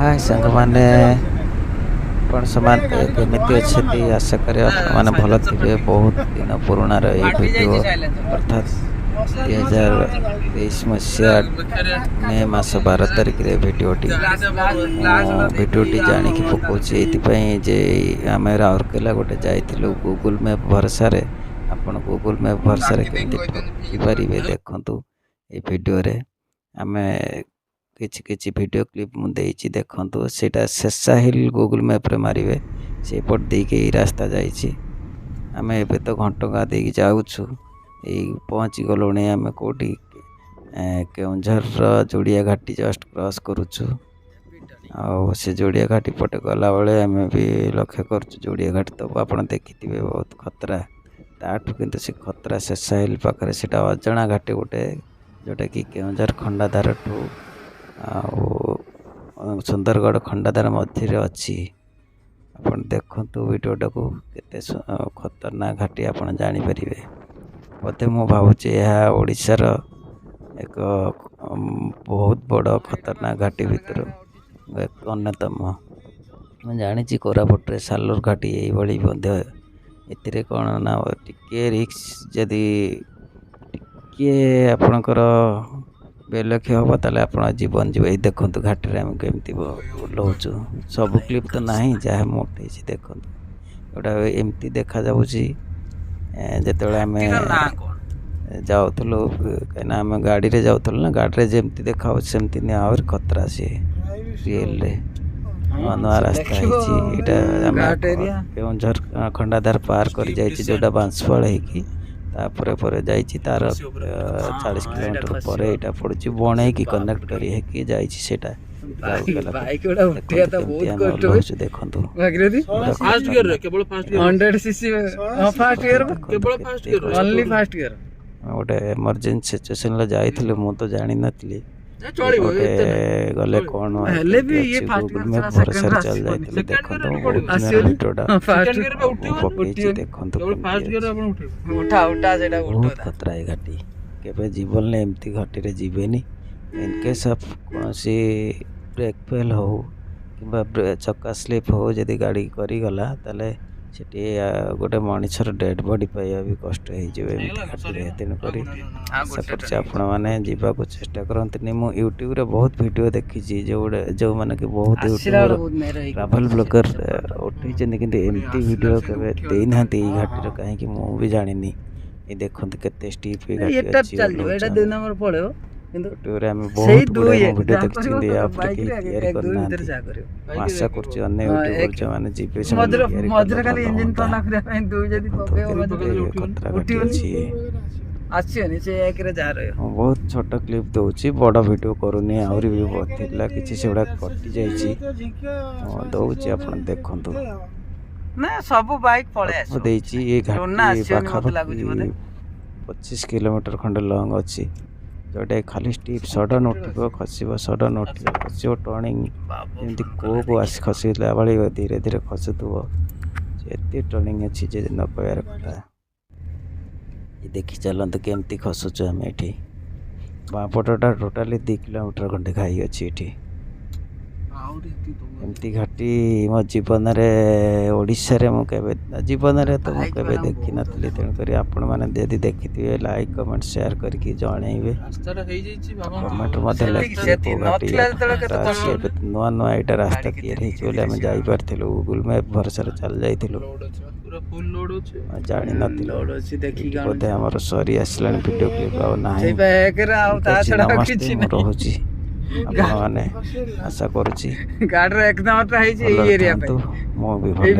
हाय सांग मैंने केमिति अच्छे आशा करें मैंने भल थे। बहुत दिन पुराण वीडियो अर्थात 2023 मसीहा मे मास 12 तारिख वीडियोटी जानिकी पकाऊे ये आम राउरकेला गोटे जाइलु गूगल मैप भरसा आपण गूगल मैप भरसा पारे देखु ये वीडियो आम किछि वीडियो क्लिप मुझे देखु सेटा शेषा हिल गूगल मैप रे मारे से पट देके रास्ता जाइए आम ए तो घंटगा दे जाऊँ पहुँची गलु आम कौटी केउंझर जोड़िया घाटी जस्ट क्रॉस करुचु से जोड़िया घाटी पटे गला बेले आम भी लक्ष्य करुचु जोड़िया घाटी तो आप देखी बहुत खतरा ताठू किंतु से खतरा शेषा हिल पाखे से अजणा घाटी गोटे जोटा कि केउंझर खंडाधार ठू सुंदरगढ़ खंडाधार मध्य अच्छी आपण देखु वीडियोटा को केते खतरनाक घाटी आप जानीपर बोधे मु भावुचे यह ओडिशार एक बहुत बड़ खतरनाक घाटी भितर एक अन्यतम मैं जानी कोरापुट सालूर घाटी ये कौन ना टिके रिक्स जदि टिके आपणकर बेलक्ष्य हम ताले आप जीवन जीव देखु घाटी आम केमती ओह्लौचु सब क्लिप तो ना जहाँ मुझे देखु गोटा एमती देखा जाऊँगी जिते आम जाऊँ कहीं आम गाड़ी रे जाऊँ ना गाड़ी जमती देखा सेमती नहीं आहरी खतरा सी रियल नुआ नुआ रास्ता है केउंझर खंडाधार पार कर जोटा बांसपाल होगी तापर पर जाइए तार 40 किलोमीटर पर यहाँ पड़ी बणे की कनेक्ट कर जाटा गोटे इमरजेंसी सिचुएशन जाइए मुझे तो जानी नी गले कौन गूगल मैप भरोसा चल जाते बहुत खतरा है घाटी के जीवन में एमती घाटी रे जीवेनी इनकेस ऑफ कौन ब्रेक फेल हो कि चक्का स्लीप हो जदि गाड़ी करीगला ताले सेठी गोटे मनीषर डेड बॉडी पाइबा भी कष्ट हो तेणुक आशा कर आपण मैंने जावाक चेष्टा करते मु यूट्यूब रे बहुत वीडियो देखी जो मैंने कि बहुत ट्रैवल ब्लॉगर उठे कि एमती वीडियो केवे देना घाटी कहीं मुझे जानी ये देखो केते स्टीप यूट्यूब आम बहुत वीडियो देखते आशा बहुत छोट क्लिप दूसरी बड़ वीडियो करूनी आहरी भी बहुत थिला किसी से कटि जाइए दौची आप देखु ना सब बाइक पळे ये घाटी पाखापाखि 25 किलोमीटर खंड लंग अच्छी जोटा खाली स्टीप सडन उठो खसब सडन उठो खसब टर्निंग जमी को आस खसला भाई धीरे धीरे खसुव एत टर्निंग अच्छी जे न कहर कथा ये देखी चलते केमती खसुचु आम ये बाँपटा टोटाली 2 किलोमीटर खंडे खाई अच्छी ये एमती घाटी मो जीवन ओडिशा रे मु जीवन रे तो मुझे देखी नी तेणुक आपण मैंने यदि देखी थे लाइक कमेंट शेयर करके जनइबे कमेंट नुआ नुआ यहाँ रास्ता या जापार गूगल मैप भरोसा चल जाइलु जानी नी बोधे आमर सरी आसला वीडियो क्लिप रोची मैंने आशा करुँची गाड़ी एकदम मु भी भल